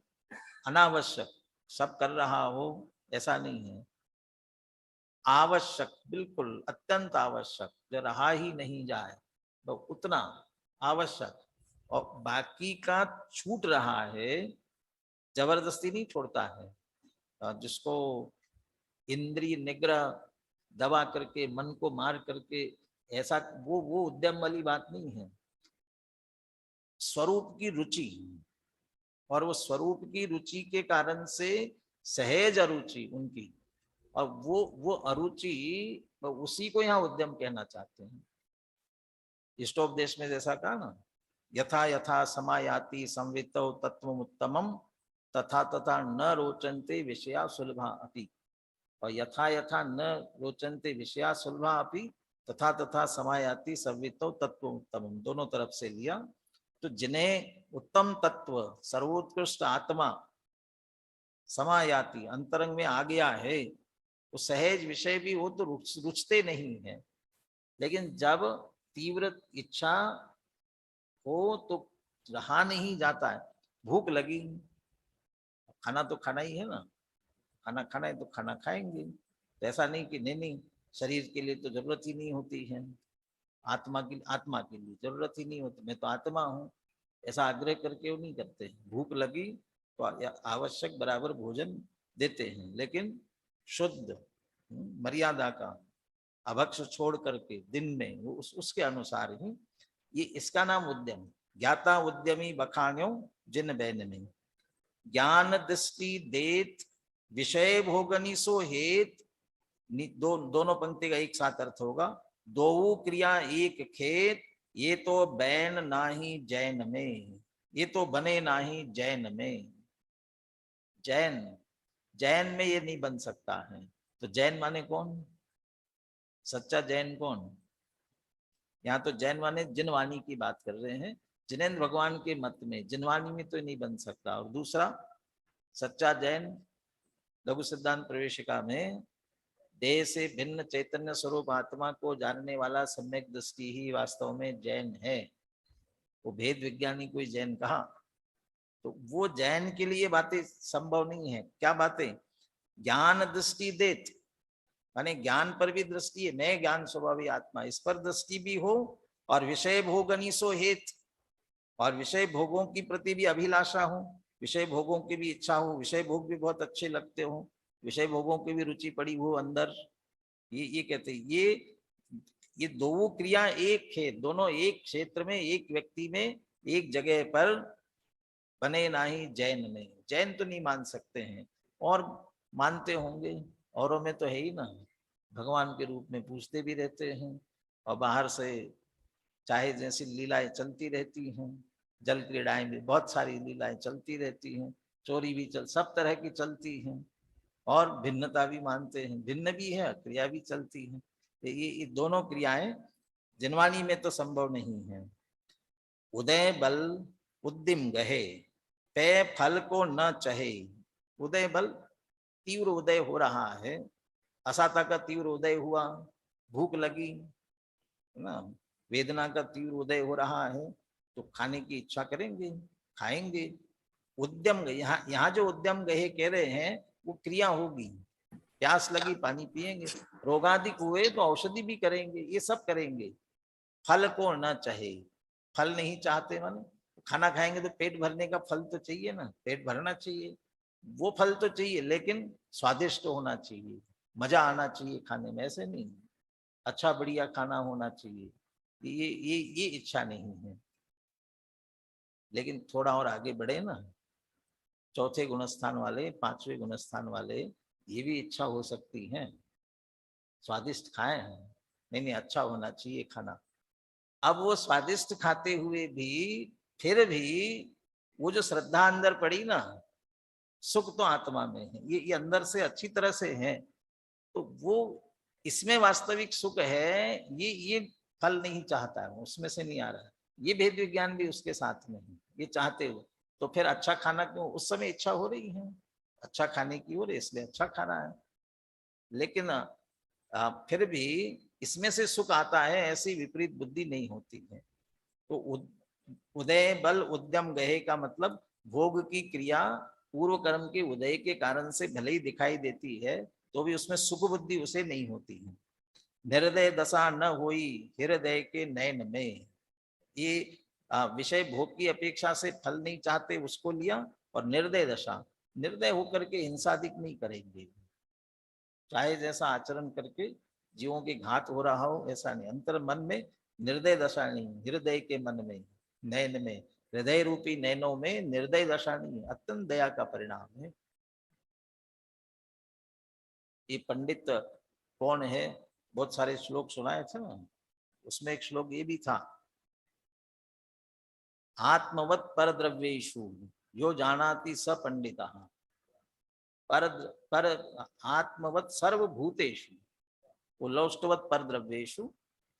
अनावश्यक सब कर रहा हो, ऐसा नहीं है। आवश्यक, बिल्कुल अत्यंत आवश्यक, जो रहा ही नहीं जाए तो उतना आवश्यक, और बाकी का छूट रहा है, जबरदस्ती नहीं छोड़ता है। जिसको इंद्रिय निग्रह दबा करके मन को मार करके, ऐसा वो उद्यम वाली बात नहीं है। स्वरूप की रुचि, और वो स्वरूप की रुचि के कारण से सहज अरुचि उनकी, और वो अरुचि, उसी को यहाँ उद्यम कहना चाहते हैं। इष्टोपदेश में जैसा कहा ना, यथा यथा समायाति संवितो तत्वमुत्तमम् तथा तथा न रोचन्ते विषया सुलभा अपि, और यथा यथा न रोचन्ते विषया सुलभा अपि तथा तथा समायाति संवितो तत्वमुत्तमम्, दोनों तरफ से लिया। तो जिन्हें उत्तम तत्व सर्वोत्कृष्ट आत्मा समायाति अंतरंग में आ गया है, तो सहज विषय भी हो तो रुचते नहीं है, लेकिन जब तीव्र इच्छा हो तो रहा नहीं जाता है। भूख लगी, खाना तो खाना ही है ना, खाना खाना है तो खाना खाएंगे, तो ऐसा नहीं कि नहीं शरीर के लिए तो जरूरत ही नहीं होती है, आत्मा के लिए जरूरत ही नहीं होती, मैं तो आत्मा हूँ, ऐसा आग्रह करके वो नहीं करते। भूख लगी तो आवश्यक बराबर भोजन देते हैं, लेकिन शुद्ध मर्यादा का, अभक्ष छोड़ करके दिन में वो उसके अनुसार ही। ये इसका नाम उद्यम। ज्ञाता उद्यमी बखान्यो जिन बैन में। ज्ञान दृष्टि देत विषय भोगनी सो हेत, दोनों पंक्ति का एक साथ अर्थ होगा। दो क्रिया एक खेत, ये तो बैन नाही जैन में, ये तो बने नाही जैन में। जैन में ये नहीं बन सकता है। तो जैन माने कौन, सच्चा जैन कौन? यहाँ तो जैन माने जिनवाणी की बात कर रहे हैं, जिनेन्द्र भगवान के मत में जिनवाणी में तो नहीं बन सकता। और दूसरा सच्चा जैन लघु सिद्धांत प्रवेशिका में देह से भिन्न चैतन्य स्वरूप आत्मा को जानने वाला सम्यक दृष्टि ही वास्तव में जैन है। वो भेद विज्ञानी कोई जैन कहा, तो वो जैन के लिए बातें संभव नहीं है। क्या बातें? ज्ञान दृष्टि देत, माने ज्ञान पर भी दृष्टि है, मैं ज्ञान स्वभावी आत्मा, इस पर दृष्टि भी हो, और विषय भोगनी सो हेत, और विषय भोगों की प्रति भी अभिलाषा हो, विषय भोगों की भी इच्छा हो, विषय भोग भी बहुत अच्छे लगते हो, विषय भोगों की भी रुचि पड़ी हो अंदर। ये कहते हैं ये दो क्रिया एक खेत, दोनों एक क्षेत्र में, एक व्यक्ति में, एक जगह पर बने नाही जैन में। जैन तो नहीं मान सकते हैं, और मानते होंगे, औरों में तो है ही ना, भगवान के रूप में पूजते भी रहते हैं और बाहर से चाहे जैसी लीलाएं चलती रहती हैं, जल क्रीड़ाएं भी बहुत सारी लीलाएं चलती रहती हैं, चोरी भी सब तरह की चलती हैं और भिन्नता भी मानते हैं, भिन्न भी है, क्रिया भी चलती है। ये दोनों क्रियाएं जिनवाणी में तो संभव नहीं है। उदय बल उद्यम गहे पे फल को न चहे। उदय बल तीव्र उदय हो रहा है, असाता का तीव्र उदय हुआ, भूख लगी ना, वेदना का तीव्र उदय हो रहा है, तो खाने की इच्छा करेंगे, खाएंगे। उद्यम यहाँ जो उद्यम गहे कह रहे हैं वो क्रिया होगी, प्यास लगी पानी पिएंगे, रोगादिक हुए तो औषधि भी करेंगे, ये सब करेंगे। फल को न चाहे, फल नहीं चाहते मन, खाना खाएंगे तो पेट भरने का फल तो चाहिए ना, पेट भरना चाहिए, वो फल तो चाहिए लेकिन स्वादिष्ट होना चाहिए, मजा आना चाहिए खाने में, ऐसे नहीं अच्छा बढ़िया खाना होना चाहिए, ये इच्छा नहीं है। लेकिन थोड़ा और आगे बढ़े ना, चौथे गुणस्थान वाले, पांचवें गुणस्थान वाले, ये भी इच्छा हो सकती है, स्वादिष्ट खाए हैं, नहीं अच्छा होना चाहिए खाना। अब वो स्वादिष्ट खाते हुए भी फिर भी वो जो श्रद्धा अंदर पड़ी ना, सुख तो आत्मा में है, ये अंदर से अच्छी तरह से है, तो वो इसमें वास्तविक सुख है, ये फल नहीं चाहता है, उसमें से नहीं आ रहा है, ये भेद विज्ञान भी उसके साथ में है, ये चाहते हो तो फिर अच्छा खाना क्यों, उस समय इच्छा हो रही है अच्छा खाने की, और इसलिए अच्छा खाना है, लेकिन फिर भी इसमें से सुख आता है, ऐसी विपरीत बुद्धि नहीं होती है। तो उदय बल उद्यम गहे का मतलब भोग की क्रिया पूर्व कर्म के उदय के कारण से भले ही दिखाई देती है, तो भी उसमें सुख बुद्धि उसे नहीं होती है। निर्दय दशा न होई हृदय के नयन में, ये विषय भोग की अपेक्षा से फल नहीं चाहते उसको लिया, और निर्दय दशा, निर्दय होकर के हिंसादिक नहीं करेंगे, चाहे जैसा आचरण करके जीवों के घात हो रहा हो ऐसा नहीं, अंतर मन में निर्दय दशा नहीं, हृदय के मन में नयन में, हृदय रूपी नयनों में निर्दय दशा नहीं, अत्यंत दया का परिणाम है। ये पंडित कौन है, बहुत सारे श्लोक सुनाए थे ना, उसमें एक श्लोक ये भी था, आत्मवत पर द्रव्येषु यो जानाति स पंडिता, पर आत्मवत सर्वभूतेषु, वो लौष्टवत पर द्रव्येषु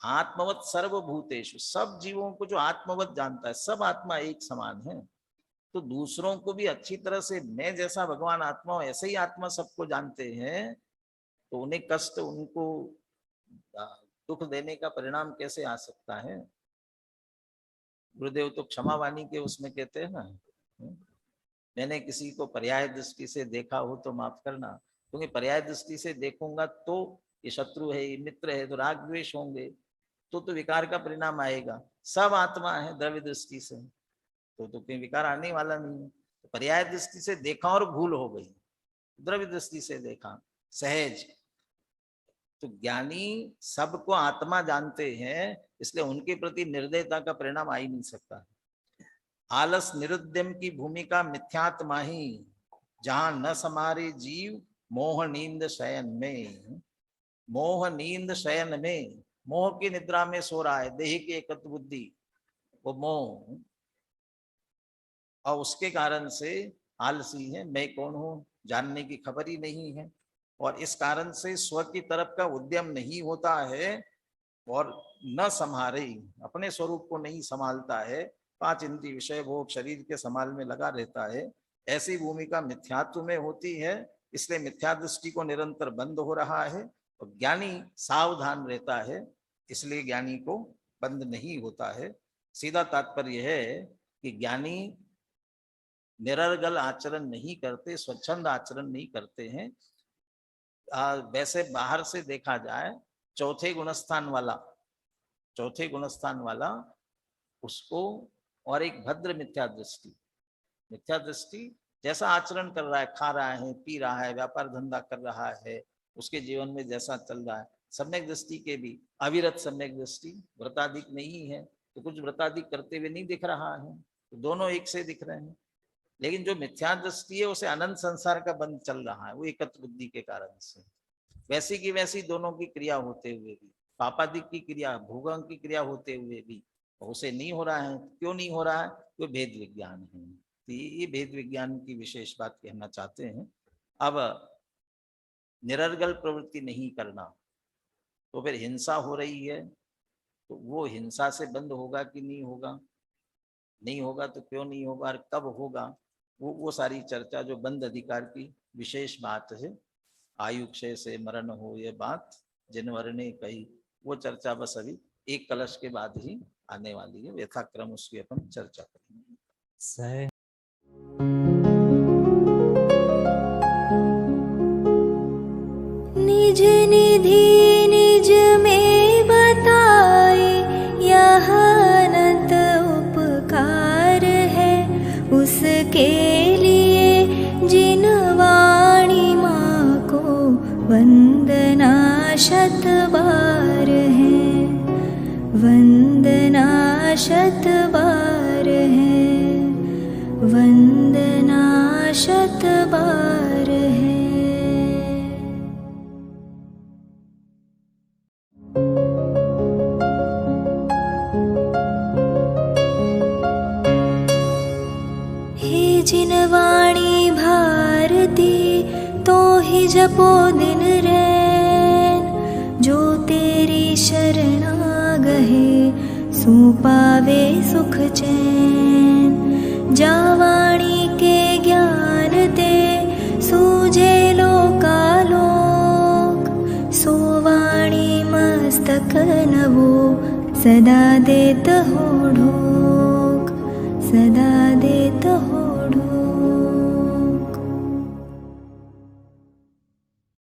आत्मवत सर्वभूतेषु, सब जीवों को जो आत्मवत जानता है, सब आत्मा एक समान है, तो दूसरों को भी अच्छी तरह से, मैं जैसा भगवान आत्मा हूं ऐसे ही आत्मा सबको जानते हैं, तो उन्हें कष्ट, उनको दुख देने का परिणाम कैसे आ सकता है। गुरुदेव तो क्षमावाणी के उसमें कहते हैं ना, मैंने किसी को पर्याय दृष्टि से देखा हो तो माफ करना, क्योंकि पर्याय दृष्टि से देखूंगा तो ये शत्रु है, ये मित्र है, तो राग द्वेष होंगे, तो विकार का परिणाम आएगा। सब आत्मा है द्रव्य दृष्टि से, तो कोई विकार आने वाला नहीं है। तो पर्याय दृष्टि से देखा और भूल हो गई, द्रव्य दृष्टि से देखा सहज। तो ज्ञानी सबको आत्मा जानते हैं, इसलिए उनके प्रति निर्दयता का परिणाम आ ही नहीं सकता। आलस निरुद्यम की भूमिका मिथ्यात्मा ही, जहां न समारे जीव मोह नींद शयन में, मोह नींद शयन में, मोह की निद्रा में सो रहा है, देह की एकत्व बुद्धि, वो मोह, और उसके कारण से आलसी है, मैं कौन हूं जानने की खबर ही नहीं है, और इस कारण से स्व की तरफ का उद्यम नहीं होता है, और न संभारे, अपने स्वरूप को नहीं संभालता है, पांच इंद्रिय विषय भोग शरीर के संभाल में लगा रहता है, ऐसी भूमिका मिथ्यात्व में होती है, इसलिए मिथ्या दृष्टि को निरंतर बंद हो रहा है, और ज्ञानी सावधान रहता है, इसलिए ज्ञानी को बंद नहीं होता है। सीधा तात्पर्य है कि ज्ञानी निरर्गल आचरण नहीं करते, स्वच्छंद आचरण नहीं करते हैं। वैसे बाहर से देखा जाए, चौथे गुणस्थान वाला उसको, और एक भद्र मिथ्या दृष्टि जैसा आचरण कर रहा है, खा रहा है, पी रहा है, व्यापार धंधा कर रहा है, उसके जीवन में जैसा चल रहा है, सम्यक दृष्टि के भी अविरत सम्यक दृष्टि, व्रताधिक नहीं है तो कुछ व्रताधिक करते हुए नहीं दिख रहा है, तो दोनों एक से दिख रहे हैं। लेकिन जो मिथ्या दृष्टि है उसे अनंत संसार का बंध चल रहा है, वो एकत्व बुद्धि के कारण से, वैसी की वैसी दोनों की क्रिया होते हुए भी, पापादिक की क्रिया भोगों की क्रिया होते हुए भी उसे नहीं हो रहा है। क्यों नहीं हो रहा है? तो भेद विज्ञान है। तो ये भेद विज्ञान की विशेष बात कहना चाहते हैं। अब निरर्गल प्रवृत्ति नहीं करना, तो फिर हिंसा हो रही है, तो वो हिंसा से बंद होगा कि नहीं होगा? नहीं होगा तो क्यों नहीं होगा और कब होगा? वो सारी चर्चा जो बंद अधिकार की विशेष बात है, आयु क्षय से मरण हो ये बात जिन वर्णे कही, वो चर्चा बस अभी एक कलश के बाद ही आने वाली है। यथाक्रम उसकी अपन चर्चा करेंगे। निज निधि निज में बताए, यह अनंत उपकार है उसके लिए जिन वाणी माँ को वंदना शत बार है, वंदना शत बार है, वंदना शत बार है। हे जिन वाणी भारती तो ही जपो दिन रैन, जो तेरी शरणा गहे सो पावे सुख चैन। जा वाणी के ज्ञान ते सूझे लोकालोक, सो वाणी मस्तक नवो सदा देत हो ढोक, सदा देत हो